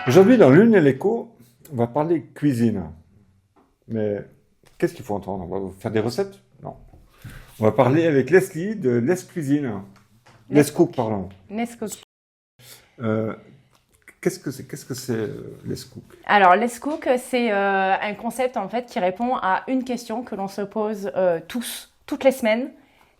Aujourd'hui, dans l'Une et l'écho, on va parler cuisine. Mais qu'est-ce qu'il faut entendre? On va faire des recettes? Non. On va parler avec Leslie de Les Cuisine. Les Cook, Nescook. pardon. Nescook. Euh, qu'est-ce que c'est Les Cook? Alors, Nescook, c'est un concept en fait qui répond à une question que l'on se pose tous, toutes les semaines,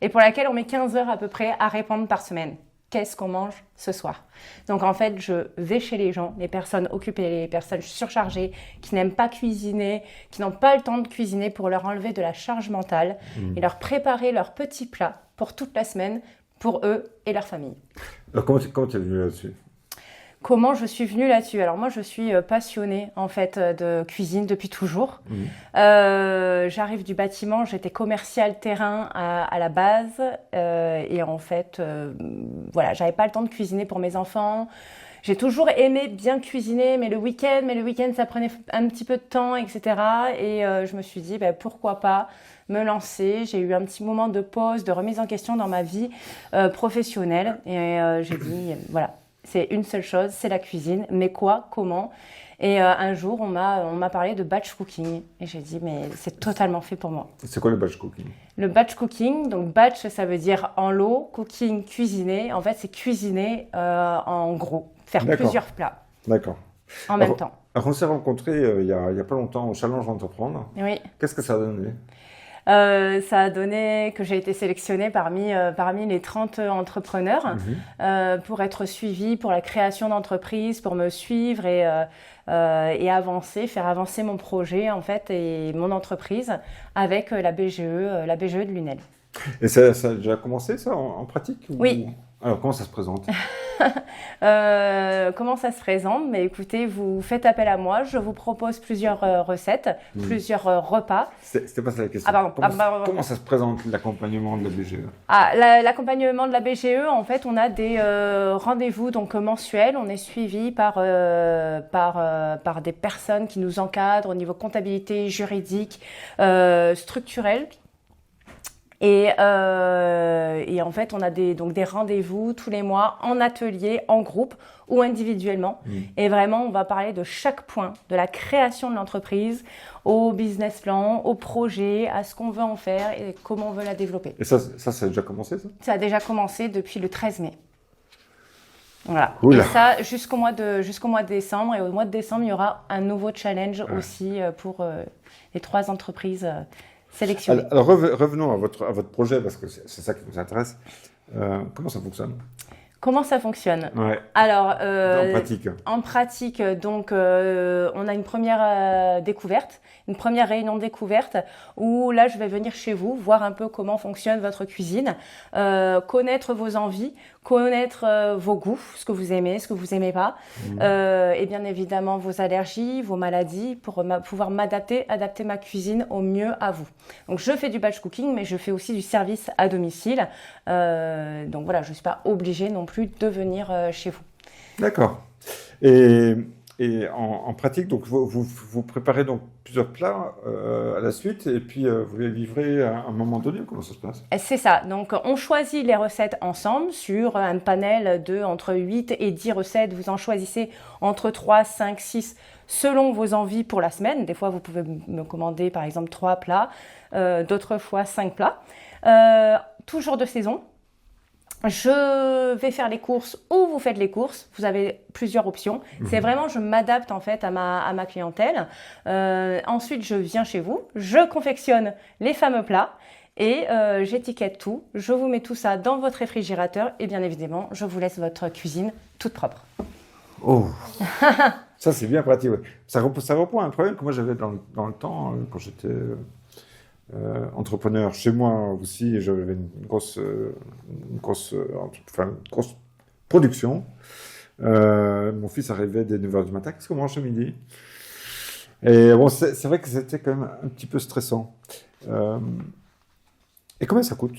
et pour laquelle on met 15 heures à peu près à répondre par semaine. Qu'est-ce qu'on mange ce soir? Donc en fait, je vais chez les gens, les personnes occupées, les personnes surchargées, qui n'aiment pas cuisiner, qui n'ont pas le temps de cuisiner, pour leur enlever de la charge mentale et leur préparer leurs petits plats pour toute la semaine, pour eux et leur famille. Alors, comment tu es venu là-dessus? Comment je suis venue là-dessus? Alors moi, je suis passionnée en fait de cuisine depuis toujours. J'arrive du bâtiment, j'étais commerciale terrain à la base, et en fait, voilà, j'avais pas le temps de cuisiner pour mes enfants. J'ai toujours aimé bien cuisiner, mais le week-end, ça prenait un petit peu de temps, etc. Et je me suis dit, ben, pourquoi pas me lancer. J'ai eu un petit moment de pause, de remise en question dans ma vie professionnelle, et j'ai dit, voilà. C'est une seule chose, c'est la cuisine. Mais quoi? Comment? Et un jour, on m'a parlé de batch cooking. Et j'ai dit, mais c'est totalement fait pour moi. C'est quoi le batch cooking? Le batch cooking, donc batch, ça veut dire en lot, cooking, cuisiner. En fait, c'est cuisiner en gros, faire D'accord, plusieurs plats d'accord. en même Alors, temps. alors, on s'est rencontrés il y a pas longtemps au Challenge Entreprendre. Oui. Qu'est-ce que ça a donné? Ça a donné que j'ai été sélectionnée parmi les 30 entrepreneurs pour être suivie pour la création d'entreprise, pour me suivre et avancer, faire avancer mon projet en fait et mon entreprise avec la BGE de Lunel. Et ça a déjà commencé, ça, en pratique Oui. Alors, comment ça se présente? Comment ça se présente? Mais écoutez, vous faites appel à moi, je vous propose plusieurs recettes, plusieurs repas. C'était pas ça la question. Ah pardon. Comment ça se présente l'accompagnement de la BGE? L'accompagnement de la BGE, en fait, on a des rendez-vous donc mensuels. On est suivi par des personnes qui nous encadrent au niveau comptabilité, juridique, structurel. Et en fait, on a donc des rendez-vous tous les mois en atelier, en groupe ou individuellement. Et vraiment, on va parler de chaque point, de la création de l'entreprise, au business plan, au projet, à ce qu'on veut en faire et comment on veut la développer. Et ça a déjà commencé, ça? Ça a déjà commencé depuis le 13 mai. Voilà. Oula. Et ça, jusqu'au mois de décembre. Et au mois de décembre, il y aura un nouveau challenge aussi pour les 3 entreprises sélectionnées. Alors, revenons à votre projet, parce que c'est ça qui nous intéresse. Comment ça fonctionne? Comment ça fonctionne? Ouais, Alors, en pratique. en pratique, donc, on a une première découverte, une première réunion de découverte où là, je vais venir chez vous, voir un peu comment fonctionne votre cuisine, connaître vos envies, connaître vos goûts, ce que vous aimez, ce que vous aimez pas, et bien évidemment vos allergies, vos maladies, pour pouvoir adapter ma cuisine au mieux à vous. Donc, je fais du batch cooking, mais je fais aussi du service à domicile. Donc voilà, je ne suis pas obligée non plus de venir chez vous. D'accord. Et en pratique, donc vous préparez donc plusieurs plats à la suite, et puis vous les livrez à un moment donné. Comment ça se passe? C'est ça. Donc, on choisit les recettes ensemble sur un panel de entre 8 et 10 recettes. Vous en choisissez entre 3, 5, 6 selon vos envies pour la semaine. Des fois, vous pouvez me commander par exemple 3 plats, d'autres fois 5 plats. Toujours de saison. Je vais faire les courses ou vous faites les courses. Vous avez plusieurs options. C'est vraiment, je m'adapte en fait à ma clientèle. Ensuite, je viens chez vous, je confectionne les fameux plats et j'étiquette tout. Je vous mets tout ça dans votre réfrigérateur et bien évidemment, je vous laisse votre cuisine toute propre. Oh, ça c'est bien pratique. Ouais. Ça répond à un problème que moi j'avais dans le temps, quand j'étais entrepreneur chez moi aussi. J'avais une grosse production. Mon fils arrivait dès 9 h du matin. Qu'est-ce qu'on mange ce midi? Et bon, c'est vrai que c'était quand même un petit peu stressant. Et combien ça coûte?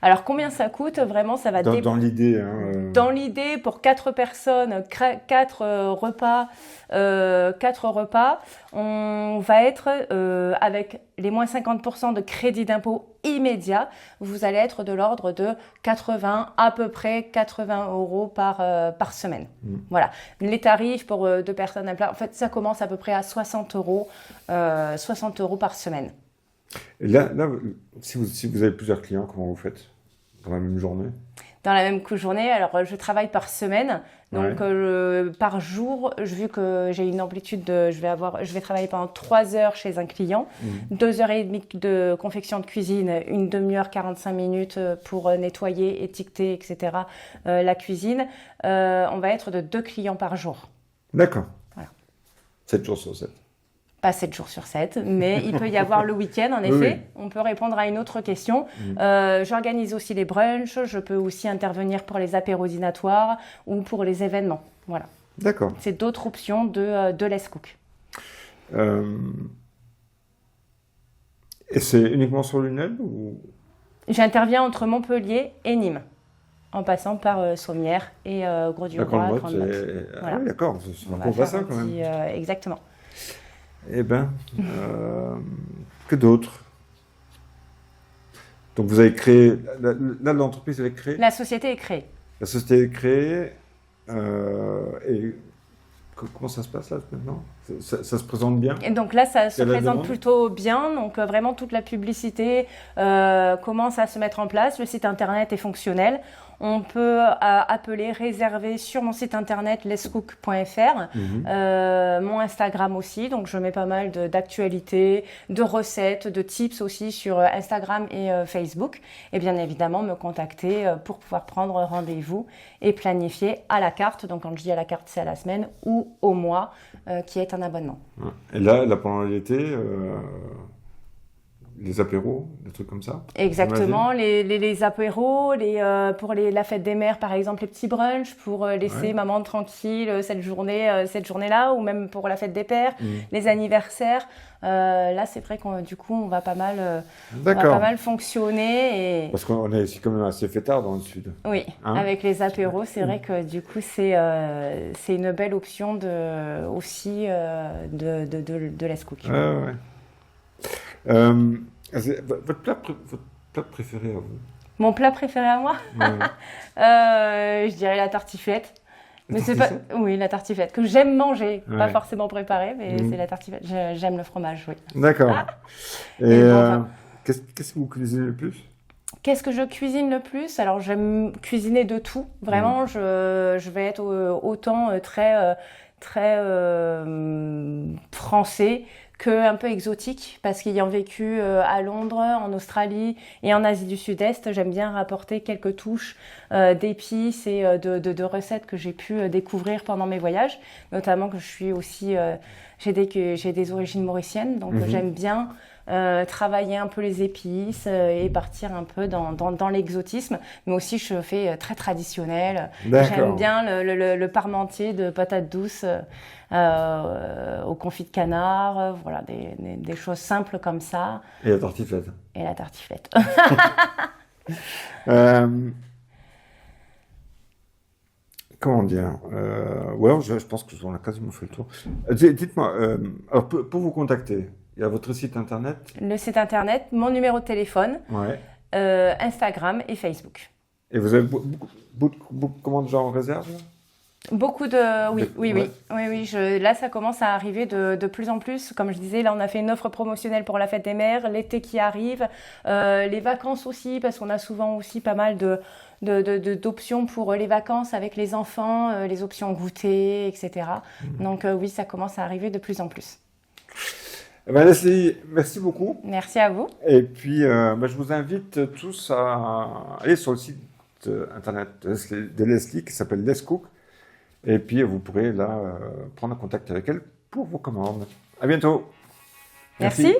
Alors, combien ça coûte? Vraiment, ça va dépendre. Dans l'idée. Hein, Dans l'idée, pour 4 personnes, 4 repas, on va être avec les moins 50% de crédit d'impôt immédiat. Vous allez être de l'ordre de 80, à peu près 80 euros par semaine. Voilà. Les tarifs pour 2 personnes à plat, en fait, ça commence à peu près à 60 euros par semaine. Et là si vous avez plusieurs clients, comment vous faites dans la même journée? Dans la même journée, alors je travaille par semaine, donc par jour, vu que j'ai une amplitude je vais travailler pendant 3 heures chez un client, 2 heures et demie de confection de cuisine, une demi-heure, 45 minutes pour nettoyer, étiqueter, etc. La cuisine. On va être de 2 clients par jour. D'accord. Voilà. 7 jours sur 7. Pas 7 jours sur 7, mais il peut y avoir le week-end, en effet. Oui. On peut répondre à une autre question. J'organise aussi les brunchs, je peux aussi intervenir pour les apéros dînatoires ou pour les événements. Voilà. D'accord. C'est d'autres options de Let's Cook. Et c'est uniquement sur Lunel ou... J'interviens entre Montpellier et Nîmes, en passant par Sommières et Gros-du-Roi, Grande-Motte. Voilà. Ah oui, d'accord, c'est un On gros va bassin faire quand même. exactement. Eh bien, que d'autres? Donc vous avez créé, là l'entreprise est créée, La société est créée. la société est créée, et comment ça se passe là maintenant? Ça se présente bien? Et donc là, ça se Il y a la présente demande? plutôt bien. Donc vraiment, toute la publicité commence à se mettre en place. Le site internet est fonctionnel. On peut appeler, réserver sur mon site internet lescook.fr, mon Instagram aussi. Donc je mets pas mal d'actualités, de recettes, de tips aussi sur Instagram et Facebook. Et bien évidemment, me contacter pour pouvoir prendre rendez-vous et planifier à la carte. Donc quand je dis à la carte, c'est à la semaine ou au mois, qui est un abonnement. Ouais. Et là pendant l'été, les apéros, des trucs comme ça? Exactement, les apéros, pour la fête des mères par exemple, les petits brunchs pour laisser maman tranquille cette journée-là, ou même pour la fête des pères, les anniversaires. Là, c'est vrai qu'on du coup on va pas mal fonctionner. Parce qu'on est ici quand même assez fêtard dans le sud. Oui, Hein? avec les apéros, c'est vrai que du coup c'est une belle option de Let's Cook. Ouais. Votre plat préféré à vous? Mon plat préféré à moi, Ouais. je dirais la tartiflette. La Mais c'est tartiflette? pas, oui, la tartiflette que j'aime manger, pas Ouais. forcément préparée, mais c'est la tartiflette. J'aime le fromage, oui. D'accord. Et Et bon, enfin, qu'est-ce que vous cuisinez le plus? qu'est-ce que je cuisine le plus? Alors j'aime cuisiner de tout. Vraiment, je vais être autant très français que un peu exotique, parce qu'ayant vécu à Londres, en Australie et en Asie du Sud-Est, j'aime bien rapporter quelques touches d'épices et de recettes que j'ai pu découvrir pendant mes voyages, notamment que je suis aussi j'ai des origines mauriciennes, donc j'aime bien travailler un peu les épices et partir un peu dans l'exotisme, mais aussi je fais très traditionnel. D'accord. J'aime bien le parmentier de patates douces au confit de canard, voilà, des choses simples comme ça. Et la tartiflette. Et la tartiflette. Comment dire? Ouais, je pense que on a quasiment fait le tour. Dites-moi, alors pour vous contacter, il y a votre site internet? Le site internet, mon numéro de téléphone, Ouais. Instagram et Facebook. Et vous avez beaucoup comment de gens en réserve? Beaucoup de... Oui. Ouais. Là, ça commence à arriver de plus en plus. Comme je disais, là, on a fait une offre promotionnelle pour la fête des mères, l'été qui arrive, les vacances aussi, parce qu'on a souvent aussi pas mal d'options pour les vacances avec les enfants, les options goûter, etc. Donc oui, ça commence à arriver de plus en plus. Eh ben, Leslie, merci beaucoup. Merci à vous. Et puis, je vous invite tous à aller sur le site internet de Leslie qui s'appelle Let's Cook. Et puis, vous pourrez là prendre contact avec elle pour vos commandes. À bientôt. Merci.